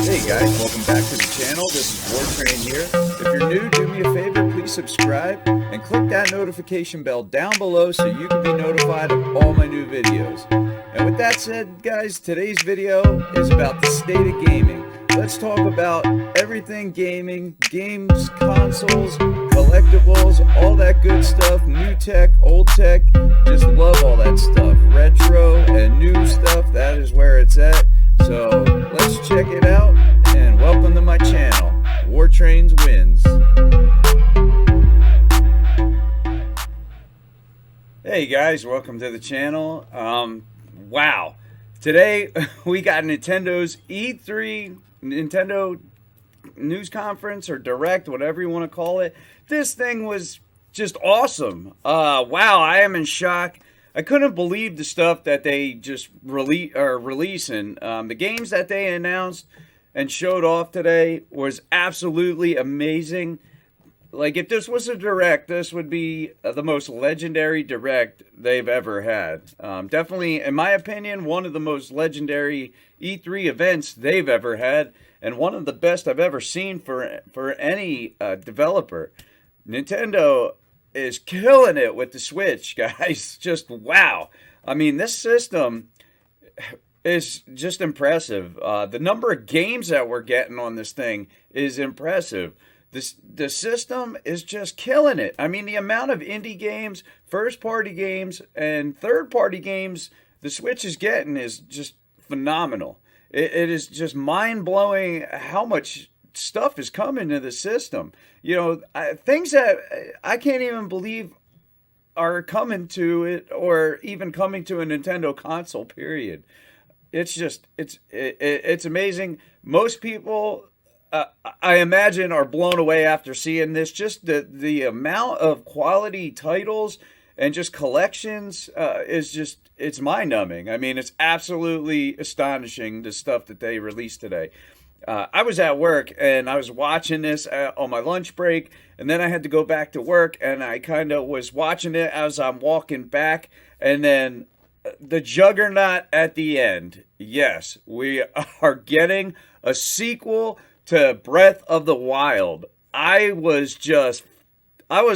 Hey guys, welcome back to the channel. This is Wartrain here. If you're new, do me a favor, please subscribe and click that notification bell down below so you can be notified of all my new videos. And with that said, guys, today's video is about the state of gaming. Let's talk about everything gaming, games, consoles, collectibles, all that good stuff, new tech, old tech. Just love all that stuff. Retro and new stuff, that is where it's at. So let's check it out, and welcome to my channel, Wartrains Wins. Hey guys, welcome to the channel. Wow, today we got Nintendo's E3, Nintendo news conference or direct, whatever you want to call it. This thing was just awesome. Wow, I am in shock. I couldn't believe the stuff that they just releasing. The games that they announced and showed off today was absolutely amazing. Like, if this was a direct, this would be the most legendary direct they've ever had. Definitely, in my opinion, one of the most legendary E3 events they've ever had, and one of the best I've ever seen for any developer. Nintendo is killing it with the Switch, guys. Just wow. I mean, this system is just impressive. The number of games that we're getting on this thing is impressive. The system is just killing it. I mean, the amount of indie games, first-party games, and third-party games the Switch is getting is just phenomenal. It is just mind-blowing how much stuff is coming to the system. You know, things that I can't even believe are coming to it, or even coming to a Nintendo console, period. It's just, it's amazing. Most people, I imagine, are blown away after seeing this. Just the amount of quality titles and just collections is just, it's mind-numbing. I mean, it's absolutely astonishing, the stuff that they released today. I was at work and I was watching this on my lunch break, and then I had to go back to work, and I kind of was watching it as I'm walking back, and then the juggernaut at the end. Yes, we are getting a sequel to Breath of the Wild. I was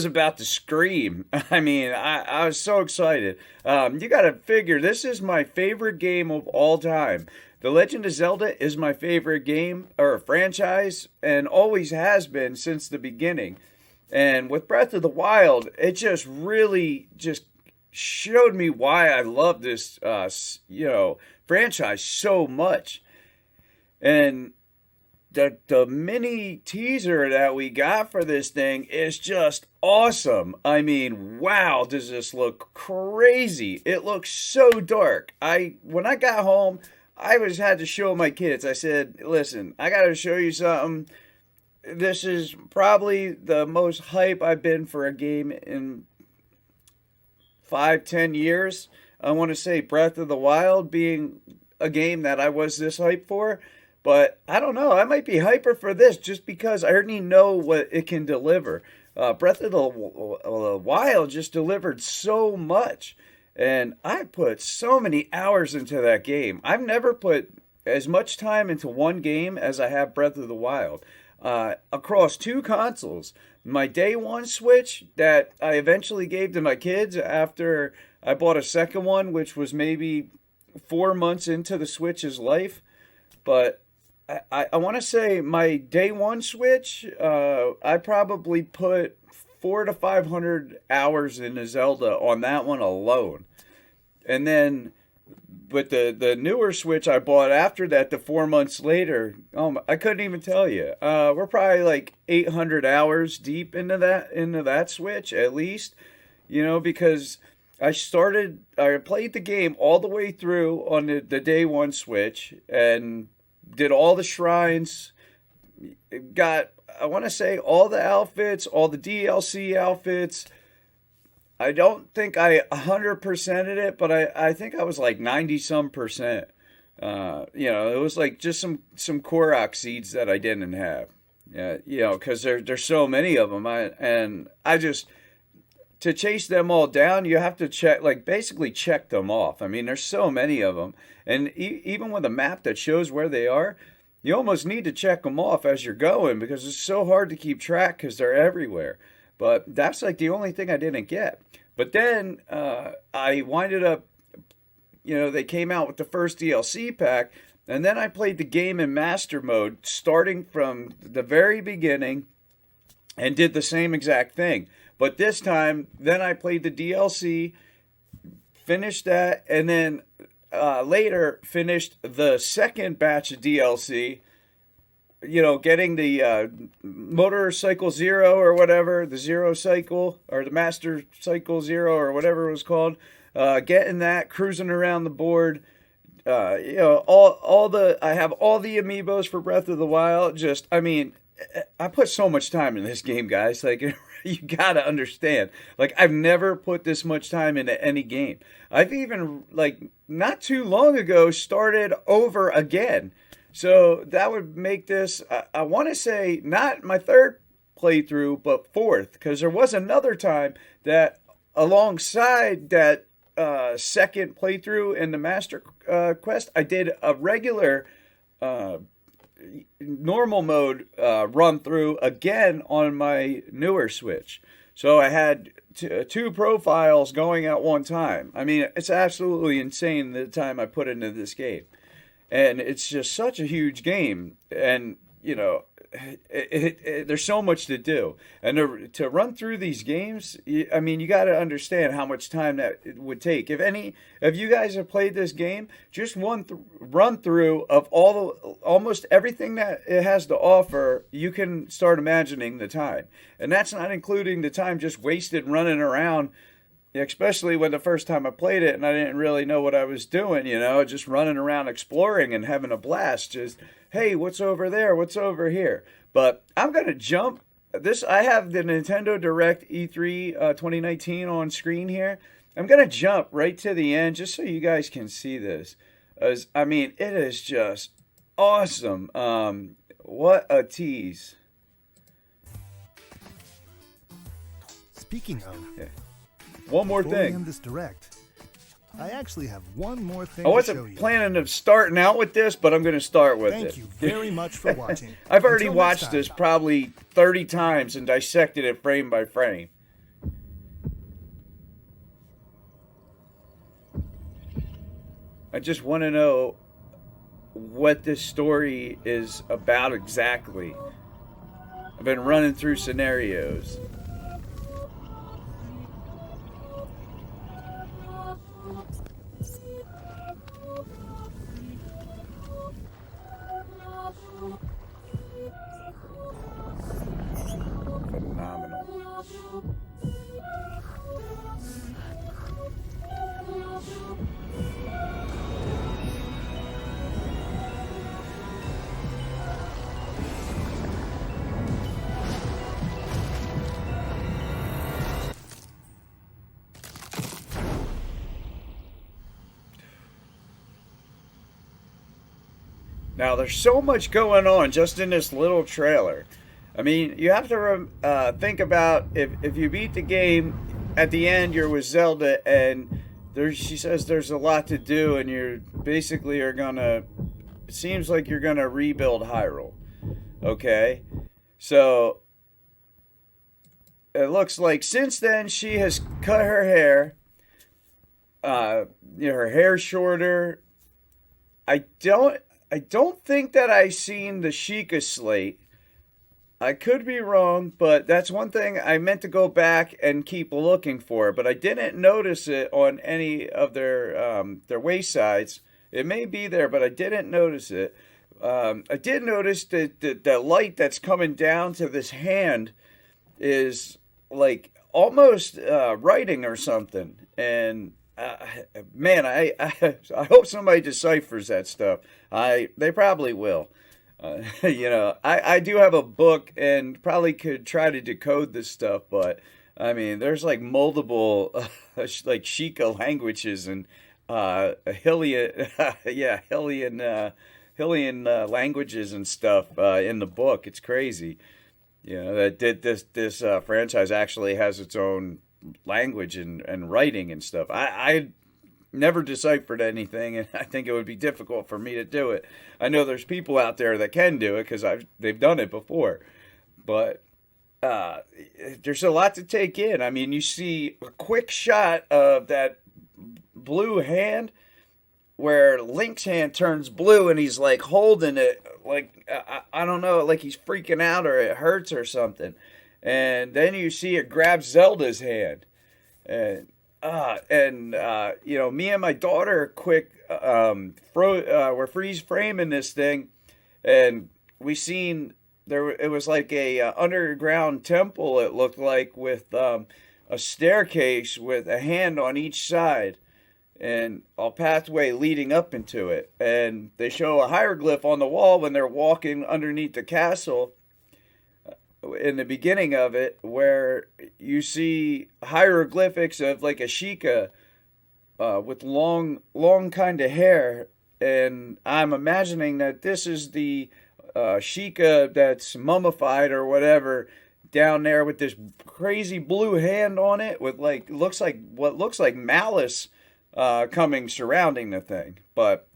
about to scream. I mean, I was so excited. You got to figure, this is my favorite game of all time. The Legend of Zelda is my favorite game or franchise, and always has been since the beginning. And with Breath of the Wild, it just really just showed me why I love this, franchise so much. And the mini teaser that we got for this thing is just awesome. I mean, wow, does this look crazy? It looks so dark. When I got home, I had to show my kids. I said, listen, I got to show you something. This is probably the most hype I've been for a game in 5-10 years. I want to say Breath of the Wild being a game that I was this hyped for. But I don't know. I might be hyper for this just because I already know what it can deliver. Breath of the Wild just delivered so much. And I put so many hours into that game. I've never put as much time into one game as I have Breath of the Wild. Across two consoles. My day one Switch that I eventually gave to my kids after I bought a second one, which was maybe 4 months into the Switch's life. But I want to say my day one Switch, I probably put 400 to 500 hours into Zelda on that one alone. And then with the newer Switch I bought after that, the 4 months later, I couldn't even tell you. We're probably like 800 hours deep into that Switch at least, because I played the game all the way through on the day one Switch and did all the shrines, got, I want to say, all the outfits, all the DLC outfits. I don't think I 100%ed it, but I think I was like 90-some percent. It was like just some Korok seeds that I didn't have. Yeah, because there's so many of them. To chase them all down, you have to basically check them off. I mean, there's so many of them. And even with a map that shows where they are, you almost need to check them off as you're going because it's so hard to keep track because they're everywhere. But that's like the only thing I didn't get. But then I winded up, they came out with the first DLC pack, and then I played the game in master mode, starting from the very beginning, and did the same exact thing. But this time, then I played the DLC, finished that, and then later finished the second batch of DLC. Getting the motorcycle zero or whatever, the zero cycle or the master cycle zero or whatever it was called. Getting that, cruising around the board. I have all the amiibos for Breath of the Wild. I put so much time in this game, guys. Like, you gotta understand. Like, I've never put this much time into any game. I've even, like, not too long ago, started over again. So that would make this, I want to say, not my third playthrough, but fourth. Because there was another time that, alongside that second playthrough in the Master Quest, I did a regular normal mode run through again on my newer Switch. So I had two profiles going at one time. I mean, it's absolutely insane the time I put into this game. And it's just such a huge game. And, there's so much to do. And to run through these games, you got to understand how much time that it would take. If you guys have played this game, just run through of almost everything that it has to offer, you can start imagining the time. And that's not including the time just wasted running around, especially when the first time I played it and I didn't really know what I was doing, just running around exploring and having a blast. Just, hey, what's over there? What's over here? But I'm going to jump. I have the Nintendo Direct E3 2019 on screen here. I'm going to jump right to the end just so you guys can see this. It is just awesome. What a tease. Speaking of... Yeah. One more Before we thing. end this direct, I actually have one more thing I to show you. wasn't planning of starting out with this, but I'm going to start with it. Thank you very much for watching. I've already Until next watched time. this probably 30 times and dissected it frame by frame. I just want to know what this story is about exactly. I've been running through scenarios. Phenomenal. Now, there's so much going on just in this little trailer. You have to think about if you beat the game, at the end you're with Zelda, and she says there's a lot to do, and you're basically it seems like you're gonna rebuild Hyrule. Okay? So, it looks like since then she has cut her hair, her hair's shorter. I don't think that I've seen the Sheikah slate. I could be wrong, but that's one thing I meant to go back and keep looking for, but I didn't notice it on any of their waysides. It may be there, but I didn't notice it. I did notice that the light that's coming down to this hand is like almost writing or something. And man, I hope somebody deciphers that stuff. They probably will. I do have a book and probably could try to decode this stuff, but there's like multiple like Sheikah languages and Hylian, Hylian languages and stuff in the book. It's crazy. That this franchise actually has its own language and writing and stuff. never deciphered anything, and I think it would be difficult for me to do it. I know there's people out there that can do it because they've done it before, but there's a lot to take in. I mean, you see a quick shot of that blue hand where Link's hand turns blue and he's like holding it like I don't know, like he's freaking out or it hurts or something. And then you see it grab Zelda's hand. And you know, me and my daughter quick we're freeze framing this thing, and we seen there it was like a underground temple, it looked like, with a staircase with a hand on each side and a pathway leading up into it. And they show a hieroglyph on the wall when they're walking underneath the castle in the beginning of it, where you see hieroglyphics of like a Sheikah with long kind of hair. And I'm imagining that this is the Sheikah that's mummified or whatever down there with this crazy blue hand on it with like looks like malice coming surrounding the thing. But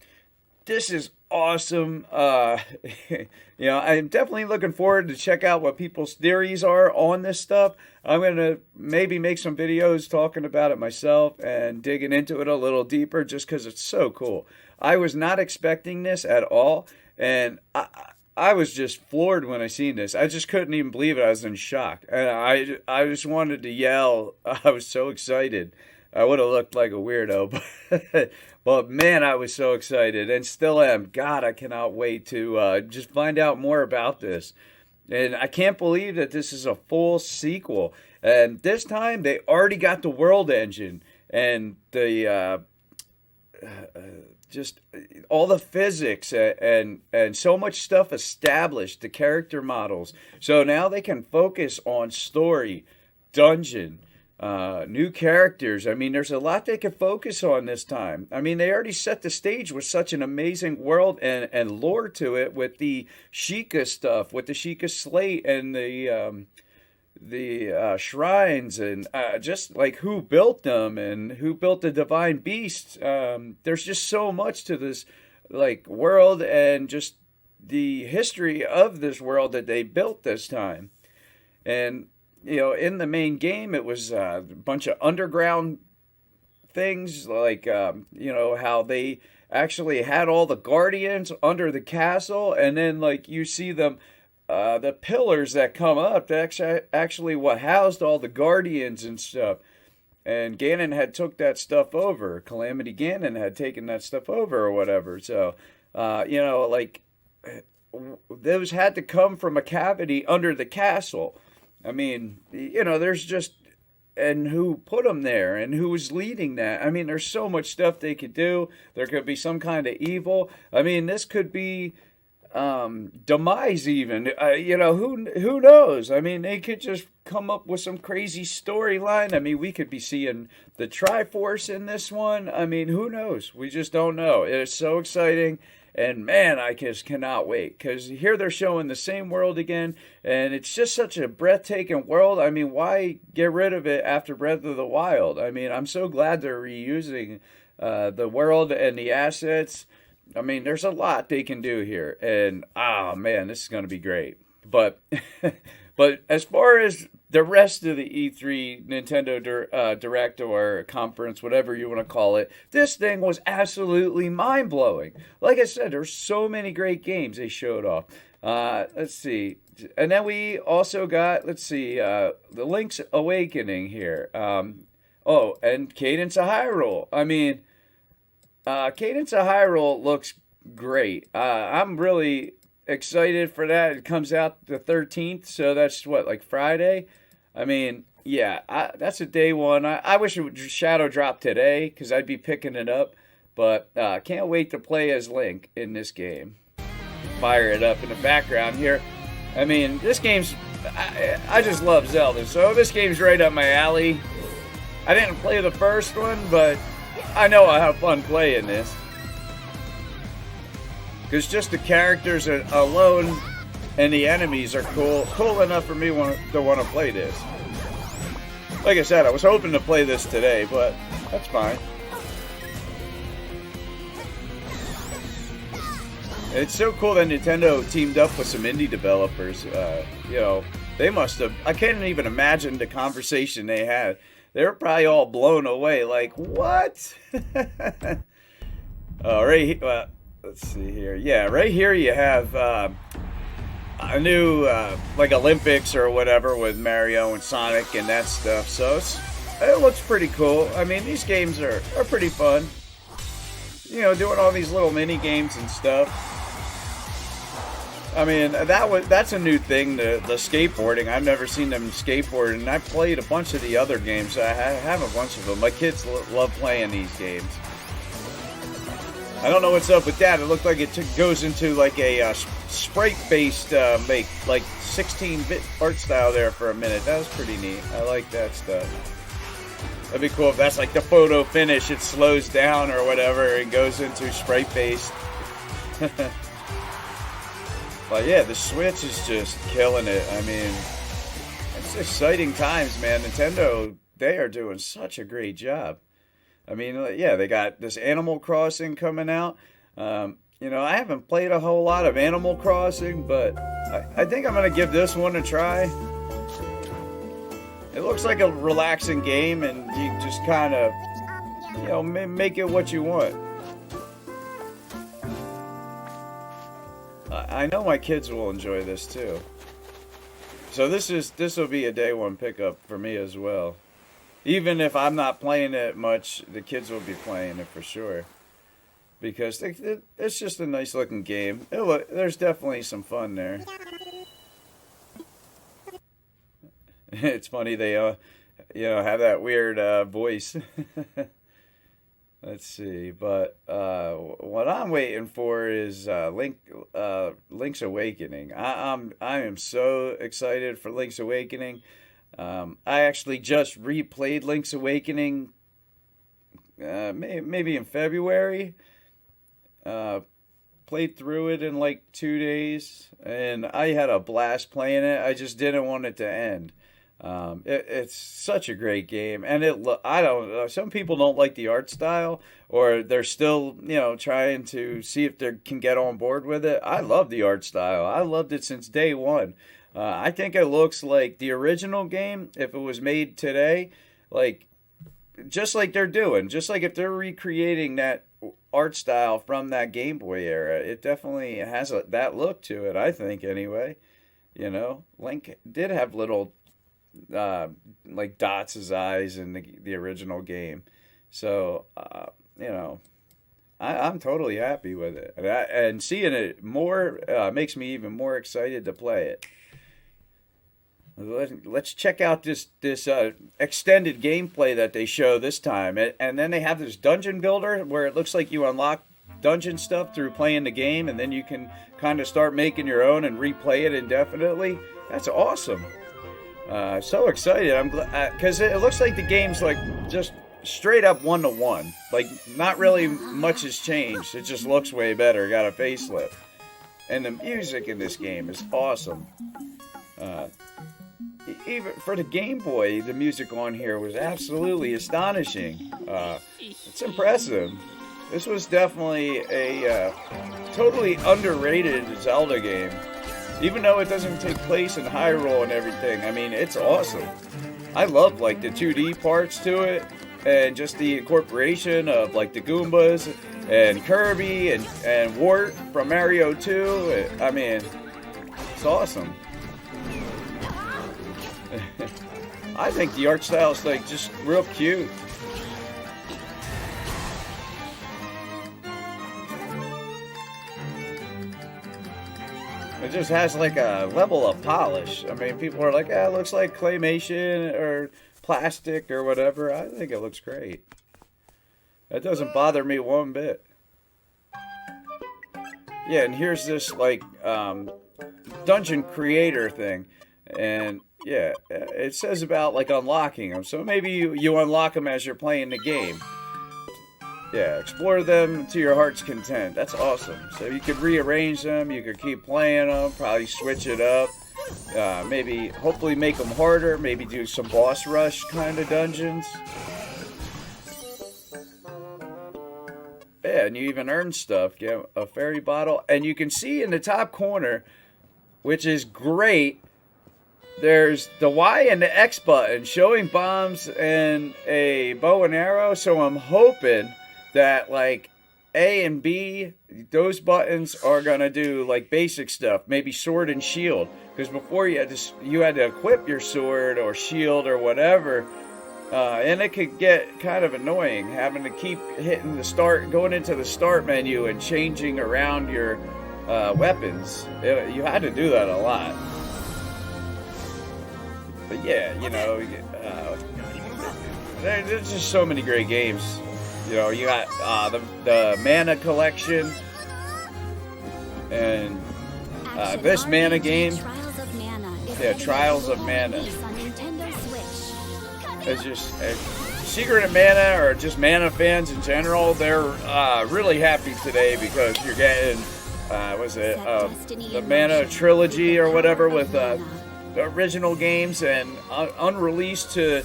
this is awesome. You know, I'm definitely looking forward to check out what people's theories are on this stuff. I'm going to maybe make some videos talking about it myself and digging into it a little deeper just because it's so cool. I was not expecting this at all, and I was just floored when I seen this. I just couldn't even believe it. I was in shock, and I just wanted to yell. I was so excited. I would have looked like a weirdo, but man, I was so excited and still am. God, I cannot wait to just find out more about this. And I can't believe that this is a full sequel. And this time they already got the world engine and the just all the physics and so much stuff established, the character models. So now they can focus on story, dungeon, new characters. I mean, there's a lot they could focus on this time. I mean, they already set the stage with such an amazing world and lore to it with the Sheikah stuff, with the Sheikah slate and the shrines and just like who built them and who built the divine beasts. There's just so much to this like world and just the history of this world that they built this time. And you know, in the main game, it was a bunch of underground things, like, you know, how they actually had all the guardians under the castle, and then, like, you see them, the pillars that come up, that's actually what housed all the guardians and stuff. And Ganon had took that stuff over. Calamity Ganon had taken that stuff over or whatever. So, you know, like, those had to come from a cavity under the castle. I mean, you know, there's just, and who put them there and who was leading that. I mean, there's so much stuff they could do. There could be some kind of evil. I mean, this could be demise even. You know, who knows? I mean, they could just come up with some crazy storyline. I mean, we could be seeing the Triforce in this one. I mean, who knows? We just don't know. It's so exciting. And man, I just cannot wait, because here they're showing the same world again, and it's just such a breathtaking world. I mean, why get rid of it after Breath of the Wild? I mean, I'm so glad they're reusing the world and the assets. I mean, there's a lot they can do here, and oh man, this is going to be great. But but as far as the rest of the E3 Nintendo Direct or conference, whatever you want to call it, this thing was absolutely mind-blowing. Like I said, there's so many great games they showed off. Let's see. And then we also got, let's see, the Link's Awakening here. Oh, and Cadence of Hyrule. I mean, Cadence of Hyrule looks great. I'm really excited for that. It comes out the 13th, so that's what, like Friday? I mean, yeah, that's a day one. I wish it would shadow drop today, because I'd be picking it up. But can't wait to play as Link in this game. Fire it up in the background here. I mean, this game's... I just love Zelda, so this game's right up my alley. I didn't play the first one, but I know I'll have fun playing this. Because just the characters alone and the enemies are cool enough for me to want to play this. Like I said, I was hoping to play this today, but that's fine. It's so cool that Nintendo teamed up with some indie developers. You know, they must have. I can't even imagine the conversation they had. They were probably all blown away. Like, what? Let's see here. Yeah, right here you have a new like Olympics or whatever with Mario and Sonic and that stuff. So it looks pretty cool. I mean, these games are pretty fun. You know, doing all these little mini games and stuff. I mean, that's a new thing, the skateboarding. I've never seen them skateboard, and I've played a bunch of the other games. I have a bunch of them. My kids love playing these games. I don't know what's up with that. It looked like it goes into like a sprite-based, like 16-bit art style there for a minute. That was pretty neat. I like that stuff. That'd be cool if that's like the photo finish. It slows down or whatever and goes into sprite-based. But yeah, the Switch is just killing it. I mean, it's exciting times, man. Nintendo, they are doing such a great job. I mean, yeah, they got this Animal Crossing coming out. You know, I haven't played a whole lot of Animal Crossing, but I think I'm going to give this one a try. It looks like a relaxing game, and you just kind of, you know, make it what you want. I know my kids will enjoy this too. So this will be a day one pickup for me as well. Even if I'm not playing it much, the kids will be playing it for sure. Because it's just a nice looking game. There's definitely some fun there. It's funny they you know, have that weird voice. Let's see, but what I'm waiting for is Link's Awakening. I am so excited for Link's Awakening. I actually just replayed Link's Awakening maybe in February. Played through it in like 2 days, and I had a blast playing it. I just didn't want it to end. It's such a great game, and I don't know, some people don't like the art style, or they're still, you know, trying to see if they can get on board with it. I love the art style. I loved it since day one. I think it looks like the original game if it was made today, like just like they're doing, just like if they're recreating that art style from that Game Boy era. It definitely has that look to it, I think, anyway. You know, Link did have little like dots as eyes in the original game, so you know, I'm totally happy with it, and seeing it more makes me even more excited to play it. Let's check out this extended gameplay that they show this time, and then they have this dungeon builder where it looks like you unlock dungeon stuff through playing the game, and then you can kind of start making your own and replay it indefinitely. That's awesome. So excited. I'm glad, because it looks like the game's like just straight up 1-to-1. Like not really much has changed. It just looks way better. Got a facelift. And the music in this game is awesome. Even for the Game Boy, the music on here was absolutely astonishing. It's impressive. This was definitely a totally underrated Zelda game. Even though it doesn't take place in Hyrule and everything, I mean, it's awesome. I love, like, the 2D parts to it, and just the incorporation of, like, the Goombas, and Kirby, and Wart from Mario 2. I mean, it's awesome. I think the art style is, like, just real cute. It just has like a level of polish. I mean, people are like, it looks like claymation or plastic or whatever. I think it looks great. That doesn't bother me one bit. Yeah, and here's this like dungeon creator thing. And yeah, it says about like unlocking them. So maybe you unlock them as you're playing the game. Yeah, explore them to your heart's content. That's awesome. So you could rearrange them. You could keep playing them. Probably switch it up. Maybe, hopefully make them harder. Maybe do some boss rush kind of dungeons. Yeah, and you even earn stuff. Get a fairy bottle, and you can see in the top corner, which is great. There's the Y and the X button showing bombs and a bow and arrow. So I'm hoping that like A and B, those buttons are gonna do like basic stuff, maybe sword and shield. Because before you had to equip your sword or shield or whatever, and it could get kind of annoying having to keep hitting the start, going into the start menu and changing around your weapons. You had to do that a lot. But yeah, there's just so many great games. You got the mana collection, and this mana game. Yeah, Trials of Mana. It's just Secret of Mana, or just Mana fans in general. They're really happy today because you're getting the Mana trilogy or whatever with the original games and unreleased to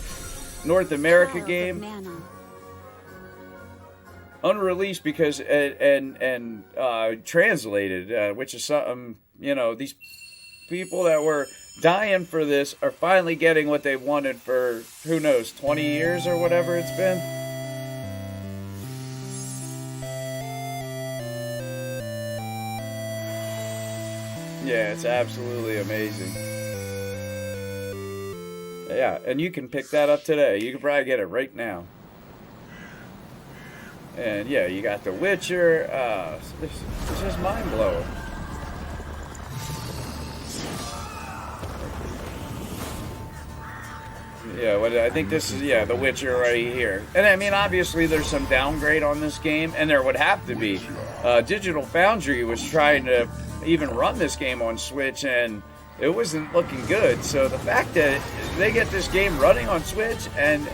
North America game. Unreleased because and translated, which is something these people that were dying for this are finally getting what they wanted for who knows 20 years or whatever it's been. Yeah, it's absolutely amazing. Yeah, and you can pick that up today. You can probably get it right now. And yeah, you got The Witcher. It's just mind blowing. Yeah, I think this is The Witcher right here. And I mean, obviously, there's some downgrade on this game, and there would have to be. Digital Foundry was trying to even run this game on Switch, and it wasn't looking good. So the fact that they get this game running on Switch, and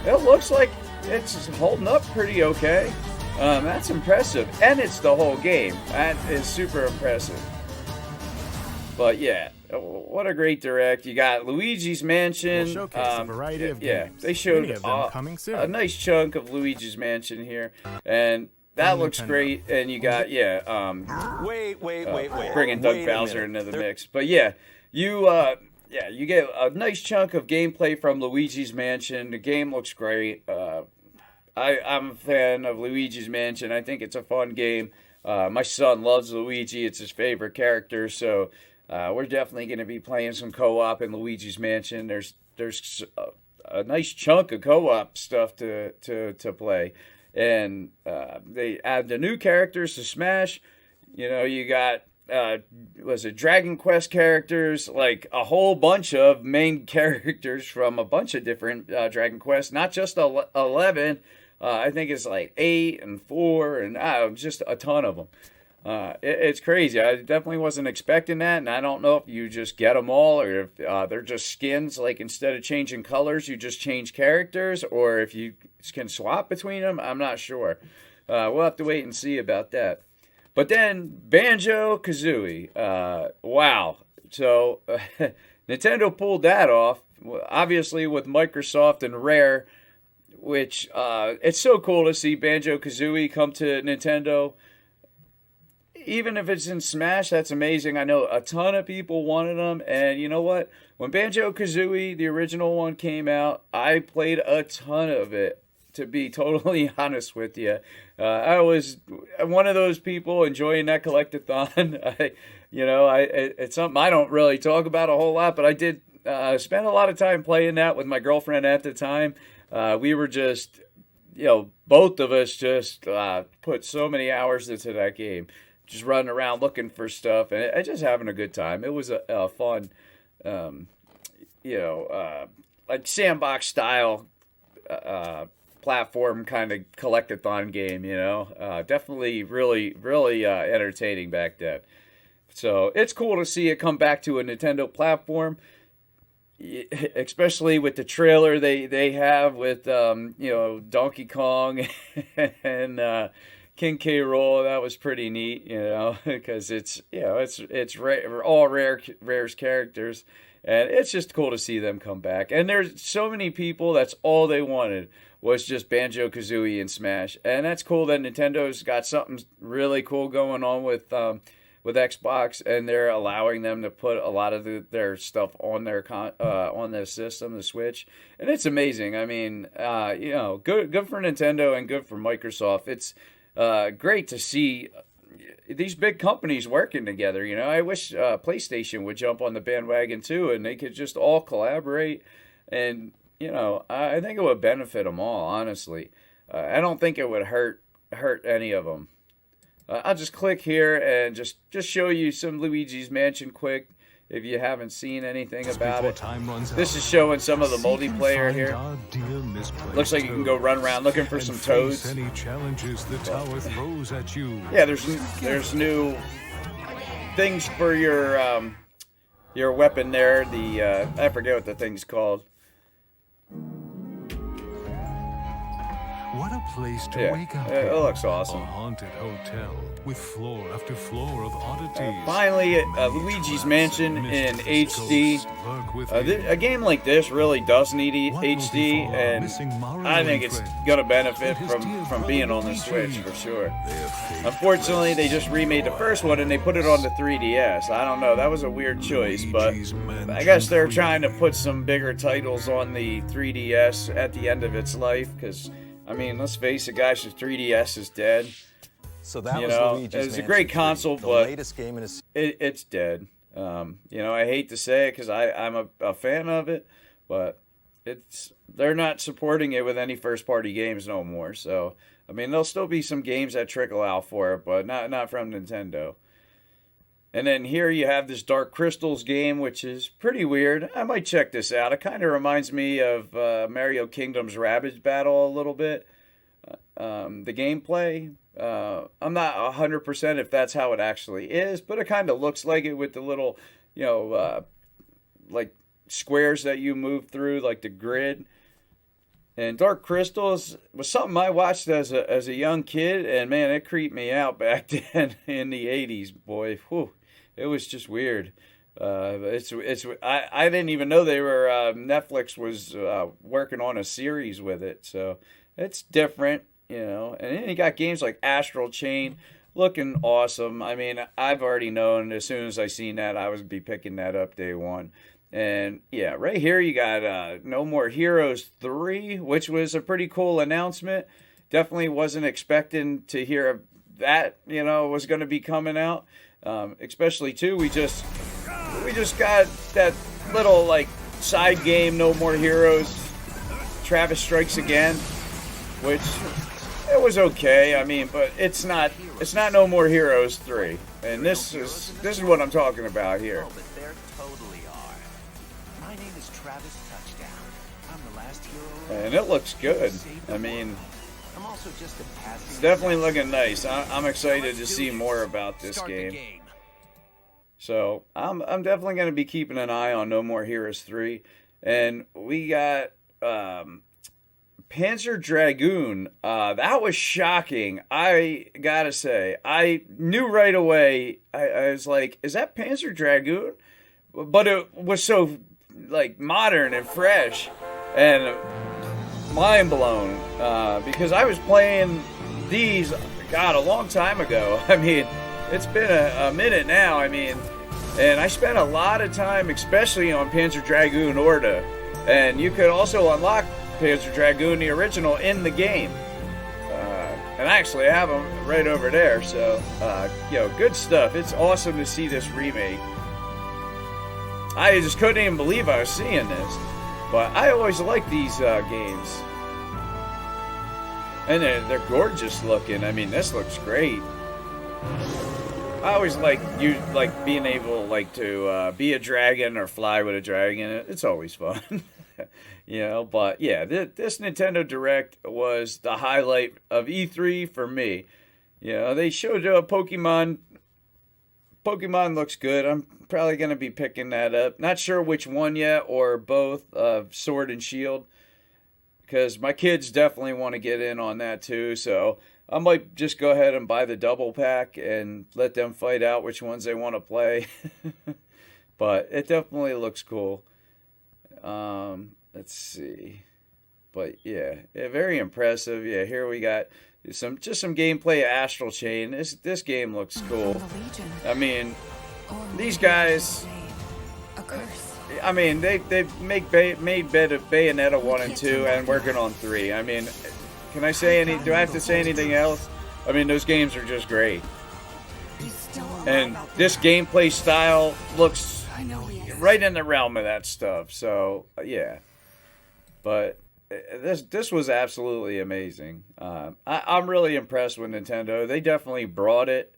it looks like it's holding up pretty okay. That's impressive, and it's the whole game. That is super impressive. But yeah, what a great direct! You got Luigi's Mansion. We'll showcase a variety of games. They showed Many of them coming soon. A nice chunk of Luigi's Mansion here, and that looks great. And you got Wait. bringing Doug Bowser into the mix. But yeah, you get a nice chunk of gameplay from Luigi's Mansion. The game looks great. I'm a fan of Luigi's Mansion. I think it's a fun game. My son loves Luigi. It's his favorite character. So we're definitely going to be playing some co-op in Luigi's Mansion. There's a nice chunk of co-op stuff to play. And they add the new characters to Smash. You got Dragon Quest characters, like a whole bunch of main characters from a bunch of different Dragon Quests, not just 11. I think it's like 8 and 4 and just a ton of them. It's crazy. I definitely wasn't expecting that, and I don't know if you just get them all or if they're just skins, like instead of changing colors, you just change characters, or if you can swap between them. I'm not sure. We'll have to wait and see about that. But then Banjo-Kazooie. Wow. So Nintendo pulled that off, obviously with Microsoft and Rare, which it's so cool to see Banjo-Kazooie come to Nintendo. Even if it's in Smash, that's amazing. I know a ton of people wanted them, and you know what? When Banjo-Kazooie, the original one, came out, I played a ton of it, to be totally honest with you. I was one of those people enjoying that collectathon. It's something I don't really talk about a whole lot, but I did spend a lot of time playing that with my girlfriend at the time. We were just, both of us just put so many hours into that game, just running around looking for stuff and just having a good time. It was a fun, like sandbox style platform kind of collectathon game. Definitely really entertaining back then. So it's cool to see it come back to a Nintendo platform, especially with the trailer they have with Donkey Kong and King K. Rool. That was pretty neat, because it's all Rare's characters, and it's just cool to see them come back. And there's so many people that's all they wanted was just Banjo-Kazooie and Smash. And that's cool that Nintendo's got something really cool going on with Xbox, and they're allowing them to put a lot of their stuff on their on the system, the Switch, and it's amazing. I mean, good for Nintendo and good for Microsoft. It's great to see these big companies working together. I wish PlayStation would jump on the bandwagon too, and they could just all collaborate. And I think it would benefit them all. Honestly, I don't think it would hurt any of them. I'll just click here and just show you some Luigi's Mansion quick if you haven't seen anything about it. This is showing some of the multiplayer here. Looks like you can go run around looking for some toads. Yeah, there's new things for your weapon there. I forget what the thing's called. What a place to wake up. It looks awesome. A haunted hotel with floor after floor of oddities. Finally, Luigi's Mansion in HD. A game like this really does need HD, and I think it's gonna benefit from being on the Switch for sure. Unfortunately, they just remade the first one and they put it on the 3DS. I don't know, that was a weird choice, but I guess they're trying to put some bigger titles on the 3DS at the end of its life, because I mean, let's face it, guys, the 3DS is dead. So that was Luigi's It's a great console, but latest game in it's dead. I hate to say it because I'm a fan of it, but they're not supporting it with any first-party games no more. So, I mean, there'll still be some games that trickle out for it, but not from Nintendo. And then here you have this Dark Crystals game, which is pretty weird. I might check this out. It kind of reminds me of Mario Kingdom's Rabbids Battle a little bit. The gameplay, I'm not 100% if that's how it actually is, but it kind of looks like it with the little, like squares that you move through, like the grid. And Dark Crystals was something I watched as a young kid, and man, it creeped me out back then in the 80s, boy. Whew. It was just weird. I didn't even know they were Netflix was working on a series with it, so it's different, And then you got games like Astral Chain, looking awesome. I mean, I've already known as soon as I seen that I would be picking that up day one. And yeah, right here you got No More Heroes 3, which was a pretty cool announcement. Definitely wasn't expecting to hear that, was going to be coming out. Especially too, we just got that little like side game, No More Heroes, Travis Strikes Again, which it was okay. I mean, but it's not No More Heroes 3, and this is what I'm talking about here. Oh, but there totally are. My name is Travis Touchdown. I'm the last hero. And it looks good. I mean, I'm also just a passing. it's definitely looking nice. I'm excited to see more about this game. So I'm definitely going to be keeping an eye on No More Heroes 3. And we got Panzer Dragoon. That was shocking. I got to say, I knew right away. I was like, is that Panzer Dragoon? But it was so like modern and fresh and mind blown because I was playing these, God, a long time ago. I mean, it's been a minute now. I mean, and I spent a lot of time, especially on Panzer Dragoon Orta. And you could also unlock Panzer Dragoon, the original, in the game. And actually, I have them right over there. So, good stuff. It's awesome to see this remake. I just couldn't even believe I was seeing this. But I always like these games. And they're gorgeous looking. I mean, this looks great. I always like being able to be a dragon or fly with a dragon. It's always fun. But yeah, this Nintendo Direct was the highlight of E3 for me. They showed Pokemon. Pokemon looks good. I'm probably going to be picking that up. Not sure which one yet, or both, Sword and Shield. Because my kids definitely want to get in on that too, so I might just go ahead and buy the double pack and let them fight out which ones they want to play. But it definitely looks cool. Let's see. But yeah, very impressive. Yeah, here we got some gameplay of Astral Chain. This game looks cool. I mean, these guys. I mean, they've made Bayonetta 1 and 2 and working on 3. I mean, can I say do I have to say anything else? I mean, those games are just great. And this gameplay style looks right in the realm of that stuff. So, yeah. But this was absolutely amazing. I'm really impressed with Nintendo. They definitely brought it.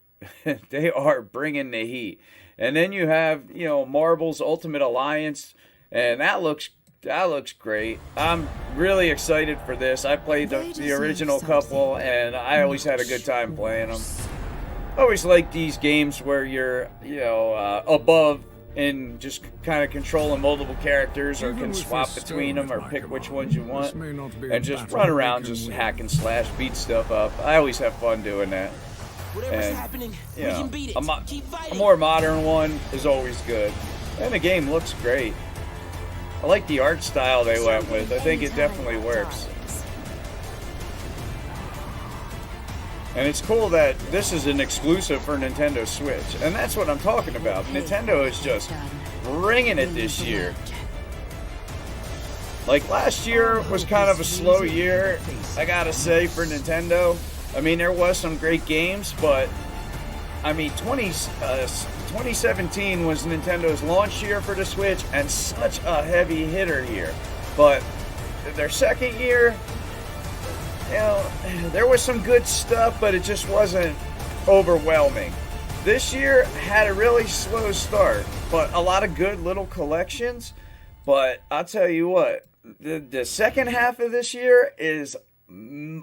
They are bringing the heat. And then you have, Marvel's Ultimate Alliance, and that looks great. I'm really excited for this. I played the original couple, and I always had a good time playing them. I always like these games where you're, above and just kind of controlling multiple characters, or can swap between them, or pick which ones you want, and just run around, just hack and slash, beat stuff up. I always have fun doing that. And, a more modern one is always good. And the game looks great. I like the art style they went with. I think it definitely works. And it's cool that this is an exclusive for Nintendo Switch. And that's what I'm talking about. Nintendo is just bringing it this year. Like, last year was kind of a slow year, I gotta say, for Nintendo. I mean, there was some great games, but, I mean, 2017 was Nintendo's launch year for the Switch, and such a heavy hitter here. But their second year, there was some good stuff, but it just wasn't overwhelming. This year had a really slow start, but a lot of good little collections. But I'll tell you what, the second half of this year is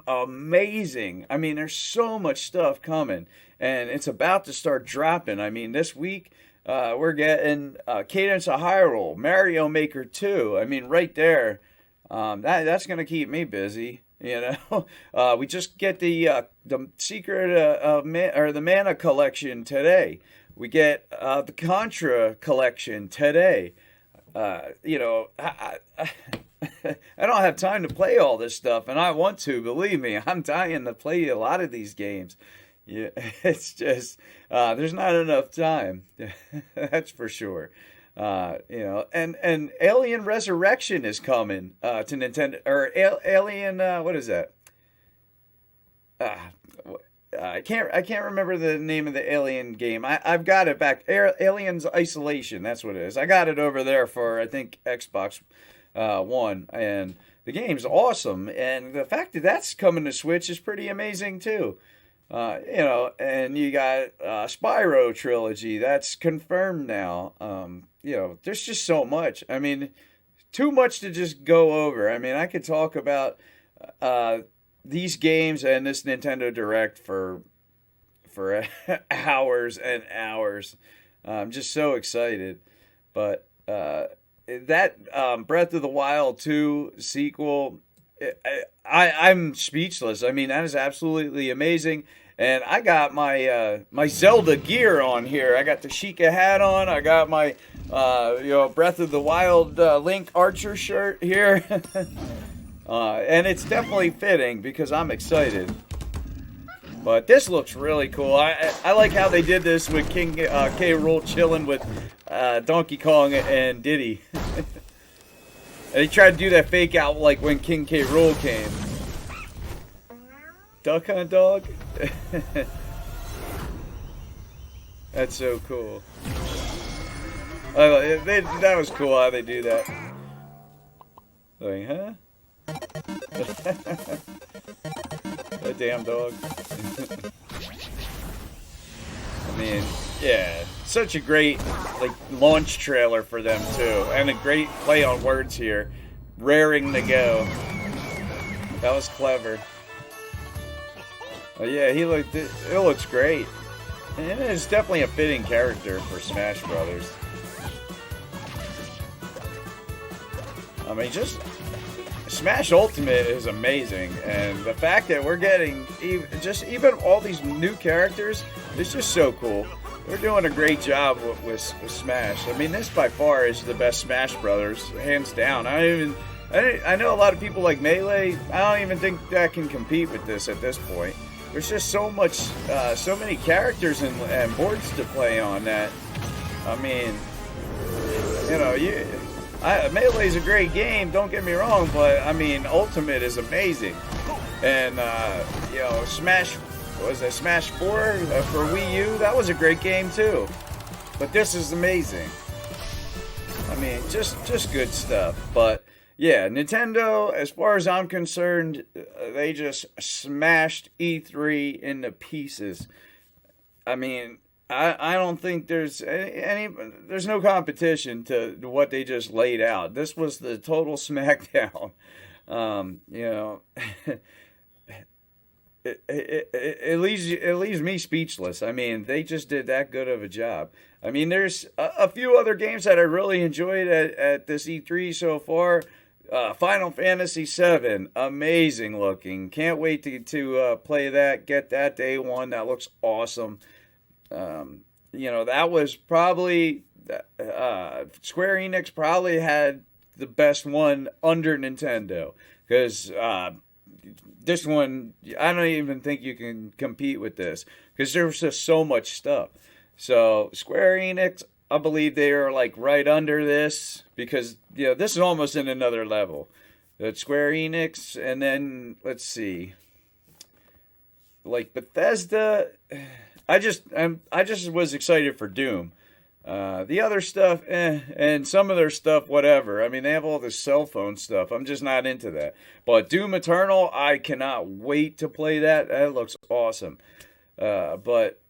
amazing. I mean, there's so much stuff coming, and it's about to start dropping. I mean, this week we're getting Cadence of Hyrule, Mario Maker 2. I mean, right there, that's gonna keep me busy. We just get the Secret or the Mana collection today. We get the Contra collection today. I don't have time to play all this stuff, and I want to. Believe me, I'm dying to play a lot of these games. Yeah, it's just there's not enough time. That's for sure. And Alien Resurrection is coming to Nintendo, or Alien. What is that? I can't remember the name of the Alien game. I've got it back. Aliens Isolation. That's what it is. I got it over there for, I think, Xbox One, and the game's awesome. And the fact that that's coming to Switch is pretty amazing too. And you got Spyro Trilogy. That's confirmed now. There's just so much. I mean, too much to just go over. I mean, I could talk about these games and this Nintendo Direct for hours and hours. I'm just so excited. But that Breath of the Wild 2 sequel, I'm speechless. I mean, that is absolutely amazing. And I got my my Zelda gear on here. I got the Sheikah hat on. I got my Breath of the Wild Link Archer shirt here. And it's definitely fitting because I'm excited. But this looks really cool. I like how they did this with King K. Rool chilling with Donkey Kong and Diddy. And they tried to do that fake out like when King K. Rool came. Duck Hunt Dog? That's so cool. That was cool how they do that. Like, huh? That damn dog. I mean, yeah, such a great launch trailer for them too, and a great play on words here. Raring to go. That was clever. Oh yeah, it looks great. And it's definitely a fitting character for Smash Brothers. I mean, just Smash Ultimate is amazing, and the fact that we're getting even all these new characters is just so cool. They're doing a great job with Smash. I mean, this by far is the best Smash Brothers, hands down. I don't even I know a lot of people like Melee. I don't even think that can compete with this at this point. There's just so much, so many characters and boards to play on that. I mean, you know, Melee's a great game. Don't get me wrong, but I mean, Ultimate is amazing. And you know, Smash 4 for Wii U? That was a great game too. But this is amazing. I mean, just good stuff. But yeah, Nintendo, as far as I'm concerned, they just smashed E3 into pieces. I mean, I don't think there's there's no competition to what they just laid out. This was the total smackdown. You know, it leaves me speechless. I mean, they just did that good of a job. I mean, there's a few other games that I really enjoyed at this E3 so far. Final Fantasy VII, amazing looking. Can't wait to play that. Get that day one. That looks awesome. You know, that was probably Square Enix probably had the best one under Nintendo, because this one, I don't even think you can compete with this, because there was just so much stuff. So Square Enix, I believe they are like right under this, because you know, this is almost in another level. It's Square Enix, and then let's see, like Bethesda. I just was excited for Doom. The other stuff, and some of their stuff, whatever. I mean, they have all this cell phone stuff. I'm just not into that. But Doom Eternal, I cannot wait to play that. That looks awesome. But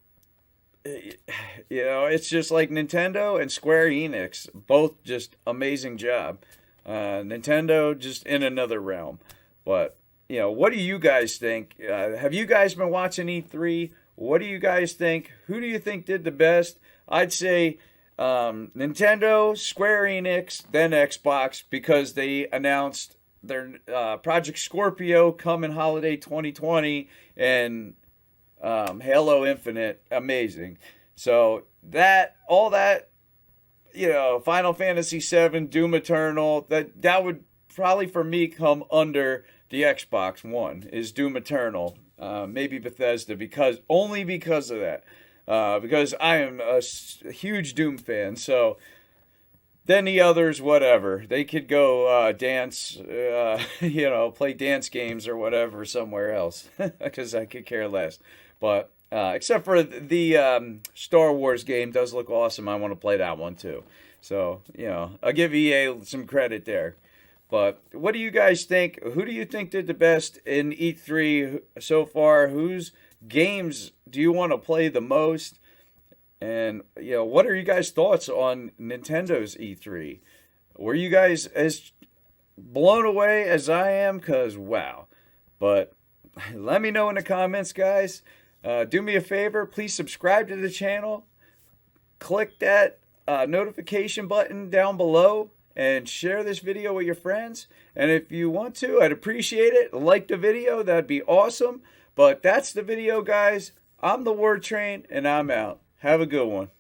you know, it's just like Nintendo and Square Enix, both just amazing job. Nintendo just in another realm. But you know, what do you guys think? Have you guys been watching E3? What do you guys think? Who do you think did the best? I'd say Nintendo, Square Enix, then Xbox, because they announced their Project Scorpio coming holiday 2020, and Halo Infinite, amazing. So all that, you know, Final Fantasy VII, Doom Eternal, that would probably for me come under the Xbox One, is Doom Eternal. Maybe Bethesda, only because of that. Because I am a huge Doom fan. So then the others, whatever. They could go dance, you know, play dance games or whatever somewhere else, because I could care less. But except for the Star Wars game does look awesome. I want to play that one too. So, you know, I'll give EA some credit there. But what do you guys think? Who do you think did the best in E3 so far? Whose games do you want to play the most? And, you know, what are you guys' thoughts on Nintendo's E3? Were you guys as blown away as I am? Because, wow. But let me know in the comments, guys. Do me a favor. Please subscribe to the channel. Click that notification button down below. And share this video with your friends. And if you want to, I'd appreciate it. Like the video, that'd be awesome. But that's the video, guys. I'm the Word Train, and I'm out. Have a good one.